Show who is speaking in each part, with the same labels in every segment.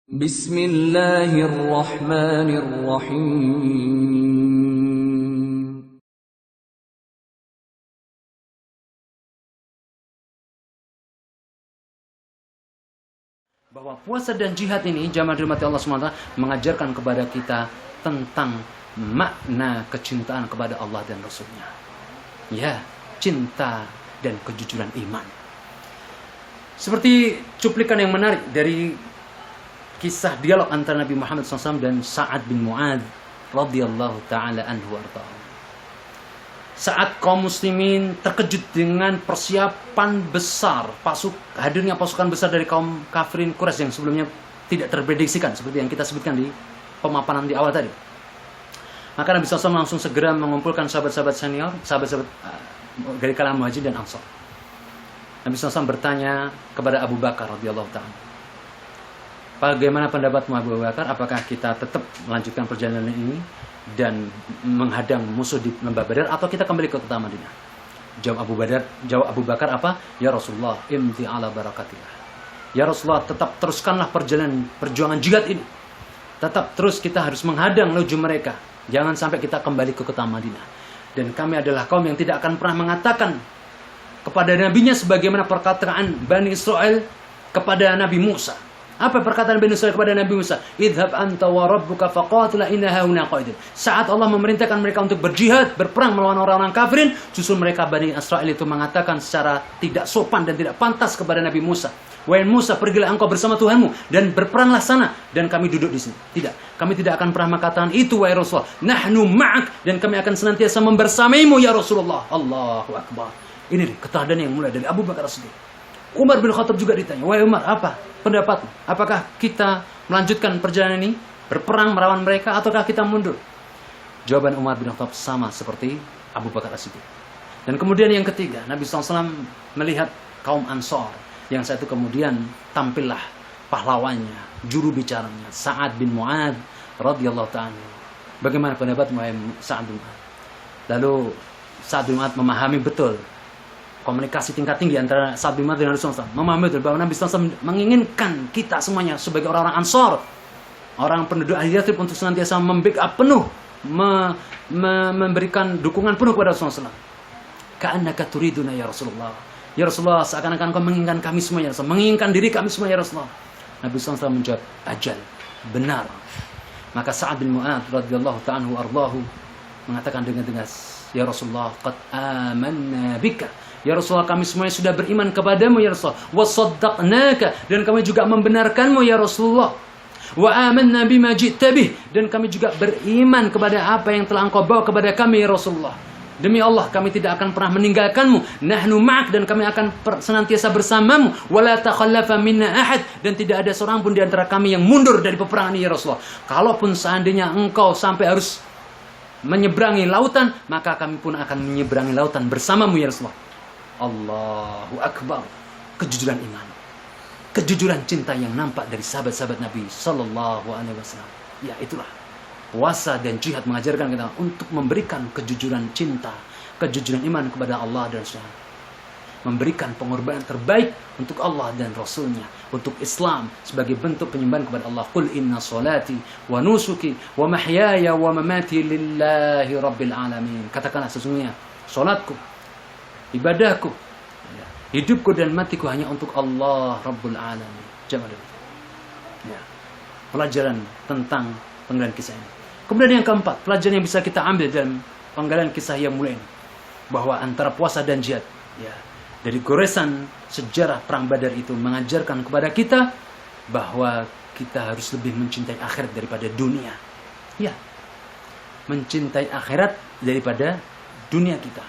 Speaker 1: Bismillahirrahmanirrahim.
Speaker 2: Bahwa puasa dan jihad ini, jamaah dirahmati Allah SWT, mengajarkan kepada kita tentang makna kecintaan kepada Allah dan Rasulnya. Ya, cinta dan kejujuran iman. Seperti cuplikan yang menarik dari kisah dialog antara Nabi Muhammad SAW dan Sa'ad bin Mu'adz radhiyallahu ta'ala anhu warḍa'ah. Saat kaum muslimin terkejut dengan persiapan besar, hadirnya pasukan besar dari kaum kafirin Quraisy yang sebelumnya tidak terprediksikan, seperti yang kita sebutkan di pemaparan di awal tadi. Maka Nabi SAW langsung segera mengumpulkan sahabat-sahabat senior, sahabat-sahabat dari kalangan Muhajirin dan Ansar. Nabi SAW bertanya kepada Abu Bakar radhiyallahu ta'ala, bagaimana pendapatmu Abu Bakar? Apakah kita tetap melanjutkan perjalanan ini dan menghadang musuh di lembah Badar, atau kita kembali ke kota Madinah? Jawab Abu Bakar apa? Ya Rasulullah, imti ala barakatillah. Ya Rasulullah, tetap teruskanlah perjuangan jihad ini. Tetap terus, kita harus menghadang laju mereka. Jangan sampai kita kembali ke kota Madinah. Dan kami adalah kaum yang tidak akan pernah mengatakan kepada nabinya sebagaimana perkataan Bani Israel kepada Nabi Musa. Apa perkataan Bani Israil kepada Nabi Musa? Idhab anta wa rabbuka faqatila inna hauna qa'idun. Saat Allah memerintahkan mereka untuk berjihad, berperang melawan orang-orang kafirin, justru mereka Bani Israil itu mengatakan secara tidak sopan dan tidak pantas kepada Nabi Musa, wahai Musa, pergilah engkau bersama Tuhanmu dan berperanglah sana, dan kami duduk di sini. Tidak, kami tidak akan pernah mengatakan itu, wahai Rasulullah. Nahnu ma'ak, dan kami akan senantiasa membersamaimu ya Rasulullah. Allahu Akbar. Ini keteladanan yang mulai dari Abu Bakar As-Siddiq. Umar bin Khattab juga ditanya, wahai Umar, apa pendapatmu? Apakah kita melanjutkan perjalanan ini, berperang melawan mereka, ataukah kita mundur? Jawaban Umar bin Khattab sama seperti Abu Bakar As-Siddiq. Dan kemudian yang ketiga, Nabi SAW melihat kaum Ansar, yang saat itu kemudian tampillah pahlawannya, juru bicaranya, Sa'ad bin Mu'adz radhiyallahu ta'ala. Bagaimana pendapatmu, wahai Sa'ad bin Mu'adz? Lalu Sa'ad bin Mu'adz memahami betul komunikasi tingkat tinggi antara Sa'ad bin Mu'adz dan Rasulullah SAW. Memahami betul bahwa Nabi SAW menginginkan kita semuanya sebagai orang-orang Ansar, orang penduduk Ahli Yathrib, untuk senantiasa membackup penuh, memberikan dukungan penuh kepada Rasulullah SAW. Ka'annaka turiduna ya Rasulullah. Ya Rasulullah, seakan-akan kau menginginkan kami semua ya Rasulullah, menginginkan diri kami semua ya Rasulullah. Nabi SAW menjawab, ajal, benar. Maka Sa'ad bin Mu'adz radhiyallahu ta'ala anhu ardahu mengatakan dengan tegas, ya Rasulullah, qad amanna bika. Ya Rasulullah, kami semuanya sudah beriman kepadamu ya Rasulullah. Wa saddaqnaka, dan kami juga membenarkanmu ya Rasulullah. Wa amanna bima ji'ta bih, dan kami juga beriman kepada apa yang telah engkau bawa kepada kami ya Rasulullah. Demi Allah, kami tidak akan pernah meninggalkanmu. Nahnu ma'ak, dan kami akan senantiasa bersamamu. Wa la takhallafa minna ahad, dan tidak ada seorang pun di antara kami yang mundur dari peperangan ini ya Rasulullah. Kalaupun seandainya engkau sampai harus menyeberangi lautan, maka kami pun akan menyeberangi lautan bersamamu ya Rasulullah. Allahu Akbar. Kejujuran iman, kejujuran cinta yang nampak dari sahabat-sahabat Nabi Sallallahu Alaihi Wasallam. Ya, itulah puasa dan jihad mengajarkan kita untuk memberikan kejujuran cinta, kejujuran iman kepada Allah dan Rasulnya, memberikan pengorbanan terbaik untuk Allah dan Rasulnya, untuk Islam, sebagai bentuk penyembahan kepada Allah. Qul inna salati wa nusuki wa mahyaya wa mamati lillahi rabbil alamin. Katakanlah, sesungguhnya salatku, ibadahku, hidupku dan matiku hanya untuk Allah Rabbul Alamin. Jamaah. Ya. Pelajaran tentang penggalan kisah ini. Kemudian yang keempat, pelajaran yang bisa kita ambil dalam penggalan kisah yang mulia ini, bahwa antara puasa dan jihad, ya, dari goresan sejarah perang Badar itu mengajarkan kepada kita bahwa kita harus lebih mencintai akhirat daripada dunia. Ya. Mencintai akhirat daripada dunia kita.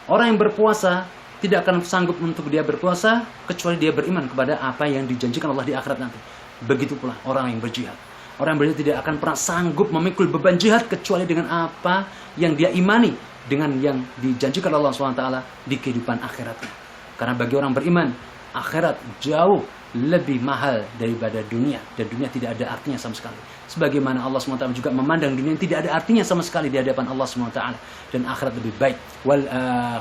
Speaker 2: Orang yang berpuasa tidak akan sanggup untuk dia berpuasa kecuali dia beriman kepada apa yang dijanjikan Allah di akhirat nanti. Begitu pula orang yang berjihad. Orang yang berjihad tidak akan pernah sanggup memikul beban jihad kecuali dengan apa yang dia imani, dengan yang dijanjikan Allah SWT di kehidupan akhiratnya. Karena bagi orang beriman, akhirat jauh lebih mahal daripada dunia, dan dunia tidak ada artinya sama sekali. Sebagaimana Allah SWT juga memandang dunia yang tidak ada artinya sama sekali di hadapan Allah SWT, dan akhirat lebih baik. Wal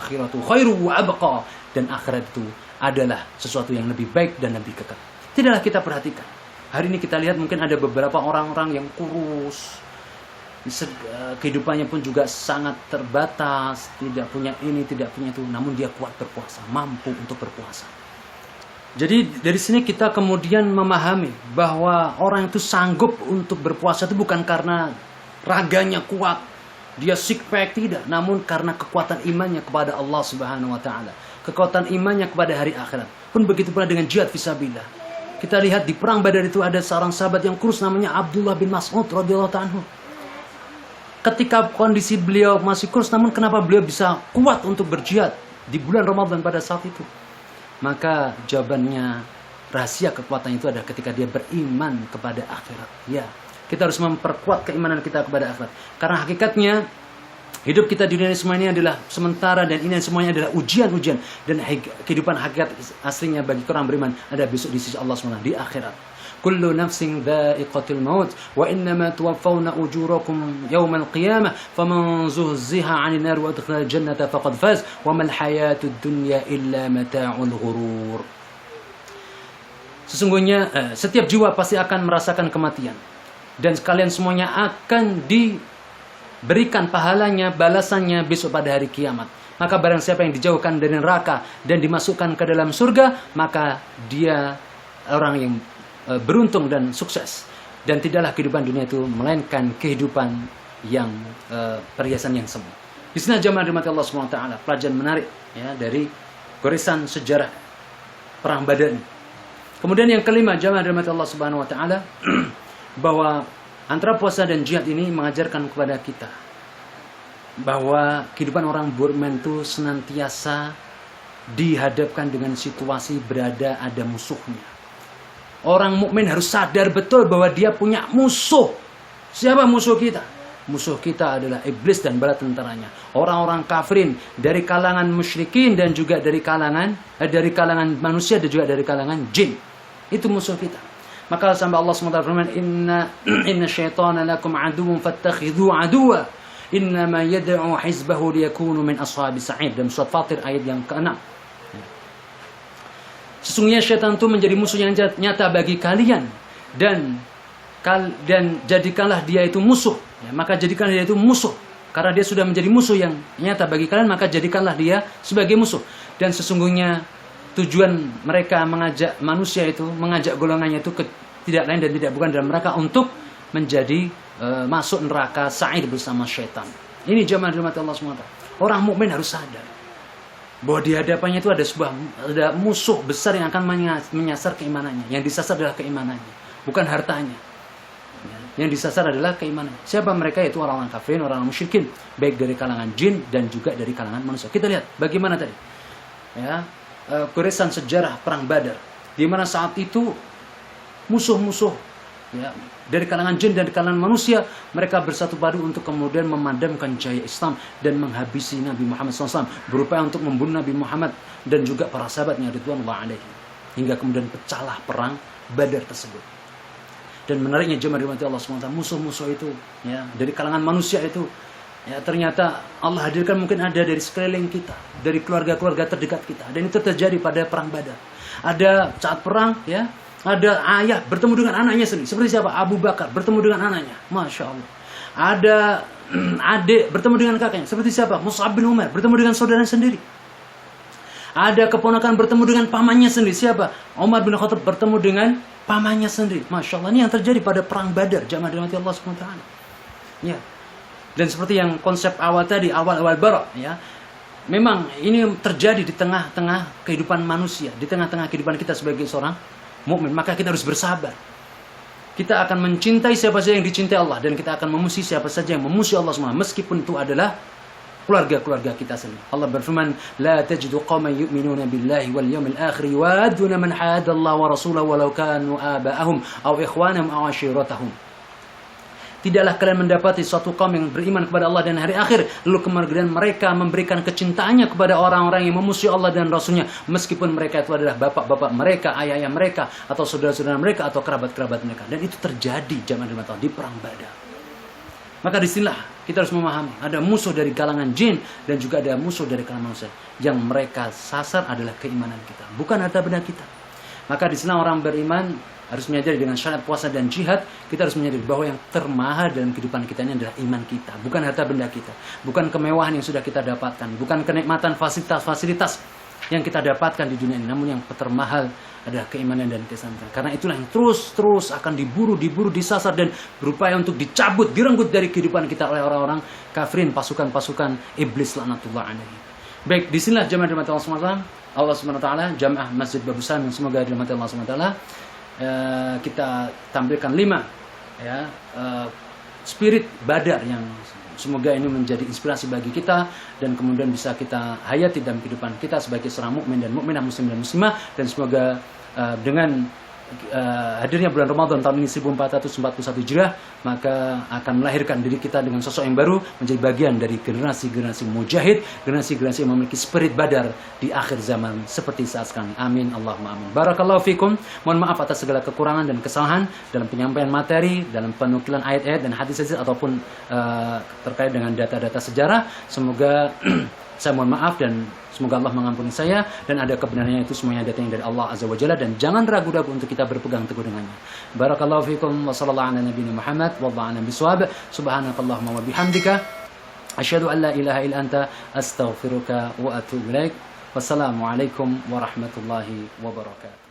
Speaker 2: akhiratu khairu wa abqa, dan akhirat itu adalah sesuatu yang lebih baik dan lebih kekal. Tidaklah kita perhatikan Hari ini kita lihat mungkin ada beberapa orang-orang yang kurus, kehidupannya pun juga sangat terbatas, tidak punya ini, tidak punya itu, namun dia kuat berpuasa, mampu untuk berpuasa. Jadi dari sini kita kemudian memahami bahwa orang itu sanggup untuk berpuasa itu bukan karena raganya kuat, dia six pack, tidak, namun karena kekuatan imannya kepada Allah Subhanahu wa taala, kekuatan imannya kepada hari akhirat. Pun begitu pula dengan jihad fisabilillah. Kita lihat di perang Badar itu ada seorang sahabat yang kurus namanya Abdullah bin Mas'ud radhiyallahu anhu. Ketika kondisi beliau masih kurus, namun kenapa beliau bisa kuat untuk berjihad di bulan Ramadan pada saat itu? Maka jawabannya, rahasia kekuatan itu adalah ketika dia beriman kepada akhirat. Ya, kita harus memperkuat keimanan kita kepada akhirat. Karena hakikatnya hidup kita di dunia semua ini adalah sementara, dan ini semuanya adalah ujian-ujian, dan kehidupan hakikat aslinya bagi orang beriman ada besok di sisi Allah SWT di akhirat. Kullu nafsin dha'iqatul maut wa innama tuwaffawna ujurakum yawmal qiyamah faman zuhziha 'anil nar wa adkhala jannata faqad faz wa mal hayatud dunya illa mata'ul ghurur. Sesungguhnya setiap jiwa pasti akan merasakan kematian, dan kalian semuanya akan diberikan pahalanya, balasannya besok pada hari kiamat. Maka barang siapa yang dijauhkan dari neraka dan dimasukkan ke dalam surga, maka dia orang yang beruntung dan sukses. Dan tidaklah kehidupan dunia itu melainkan kehidupan yang perhiasan yang semu. Di sini jamaah dirahmati Allah SWT, pelajaran menarik ya dari goresan sejarah perang Badar. Kemudian yang kelima, jamaah dirahmati Allah Subhanahu wa taala, bahwa antara puasa dan jihad ini mengajarkan kepada kita bahwa kehidupan orang beriman itu senantiasa dihadapkan dengan situasi berada ada musuhnya. Orang mukmin harus sadar betul bahwa dia punya musuh. Siapa musuh kita? Musuh kita adalah iblis dan bala tentaranya. Orang-orang kafirin dari kalangan musyrikin dan juga dari kalangan manusia dan juga dari kalangan jin. Itu musuh kita. Maka sampai Allah SWT berfirman, Inna syaitana lakum aduwwun fattakhidhu aduwwa. Innama yad'u hizbahu liyakunu min ashabis sa'id. Dalam surat Fatir ayat yang ke-6. Sesungguhnya syaitan itu menjadi musuh yang nyata bagi kalian, dan jadikanlah dia itu musuh. Ya, maka jadikanlah dia itu musuh. Karena dia sudah menjadi musuh yang nyata bagi kalian, maka jadikanlah dia sebagai musuh. Dan sesungguhnya tujuan mereka mengajak manusia itu, mengajak golongannya itu tidak lain dan tidak bukan dalam mereka untuk menjadi masuk neraka sa'ir bersama syaitan. Ini jamaah dirahmati Allah SWT. Orang mukmin harus sadar bahwa di hadapannya itu ada musuh besar yang akan menyasar keimanannya. Yang disasar adalah keimanannya, bukan hartanya. Yang disasar adalah keimanannya. Siapa mereka? Itu orang-orang kafirin, orang-orang musyrikin, baik dari kalangan jin dan juga dari kalangan manusia. Kita lihat bagaimana tadi ya, goresan sejarah perang Badar, di mana saat itu musuh-musuh ya, dari kalangan jin dan kalangan manusia, mereka bersatu padu untuk kemudian memadamkan cahaya Islam dan menghabisi Nabi Muhammad SAW, berupaya untuk membunuh Nabi Muhammad dan juga para sahabatnya ridwanullah alaihi, hingga kemudian pecahlah perang Badar tersebut. Dan menariknya jemaah dirahmati Allah SWT, musuh-musuh itu ya, dari kalangan manusia itu ya, ternyata Allah hadirkan mungkin ada dari sekeliling kita, dari keluarga-keluarga terdekat kita. Dan itu terjadi pada perang Badar. Ada saat perang ya, ada ayah bertemu dengan anaknya sendiri. Seperti siapa? Abu Bakar bertemu dengan anaknya. Masya Allah. Ada adik bertemu dengan kakaknya. Seperti siapa? Mus'ab bin Umar bertemu dengan saudaranya sendiri. Ada keponakan bertemu dengan pamannya sendiri. Siapa? Umar bin Khattab bertemu dengan pamannya sendiri. Masya Allah. Ini yang terjadi pada perang Badar. Jamaah dirahmati Allah SWT. Ya. Dan seperti yang konsep awal tadi, awal-awal bara, ya. Memang ini terjadi di tengah-tengah kehidupan manusia, di tengah-tengah kehidupan kita sebagai seorang mukmin. Maka kita harus bersabar. Kita akan mencintai siapa saja yang dicintai Allah, dan kita akan memusuhi siapa saja yang memusuhi Allah semua, meskipun itu adalah keluarga-keluarga kita sendiri. Allah berfirman, "La tajidu qauman yu'minuna billahi wal yawmil akhir yu'aduna man hada Allah wa rasulahu walau kanu aba'ahum aw ikhwanahum aw ashiratahum." Tidaklah kalian mendapati suatu kaum yang beriman kepada Allah dan hari akhir, lalu kemudian mereka memberikan kecintaannya kepada orang-orang yang memusuhi Allah dan Rasulnya, meskipun mereka itu adalah bapak-bapak mereka, ayah-ayah mereka, atau saudara-saudara mereka, atau kerabat-kerabat mereka. Dan itu terjadi zaman di perang Badar. Maka disinilah kita harus memahami, ada musuh dari kalangan jin dan juga ada musuh dari kalangan manusia. Yang mereka sasar adalah keimanan kita, bukan harta benda kita. Maka disinilah orang beriman harus menyadari dengan syarat puasa dan jihad, kita harus menyadari bahwa yang termahal dalam kehidupan kita ini adalah iman kita, bukan harta benda kita, bukan kemewahan yang sudah kita dapatkan, bukan kenikmatan fasilitas-fasilitas yang kita dapatkan di dunia ini, namun yang termahal adalah keimanan dan kesabaran. Karena itulah yang terus akan diburu, disasar dan berupaya untuk dicabut, direnggut dari kehidupan kita oleh orang-orang kafirin, pasukan-pasukan iblis laknatullah alaihi. Baik, disinilah jamaah dirahmati Allah Subhanahu wa taala, jamaah Masjid Babusan yang semoga dirahmati Allah Subhanahu wa taala. Kita tampilkan 5 ya, spirit Badar yang semoga ini menjadi inspirasi bagi kita dan kemudian bisa kita hayati dalam kehidupan kita sebagai seorang mukmin dan mukminah, muslim dan muslimah, dan semoga dengan hadirnya bulan Ramadan tahun ini 1441 Hijriah maka akan melahirkan diri kita dengan sosok yang baru, menjadi bagian dari generasi-generasi mujahid, generasi-generasi yang memiliki spirit Badar di akhir zaman seperti saat sekarang. Amin Allahumma amin. Barakallahu fikum. Mohon maaf atas segala kekurangan dan kesalahan dalam penyampaian materi, dalam penukilan ayat-ayat dan hadis-hadis ataupun terkait dengan data-data sejarah. Semoga saya mohon maaf dan semoga Allah mengampuni saya, dan ada kebenarannya itu semuanya datang dari Allah Azza wa Jalla, dan jangan ragu-ragu untuk kita berpegang teguh dengannya. Barakallahu fikum wa sallallahu ala nabiyina Muhammad wa ba'ana bisawab. Subhanakallahumma wa bihamdika asyhadu an la ilaha illa anta astaghfiruka wa atubu ilaik. Wassalamu alaikum warahmatullahi wabarakatuh.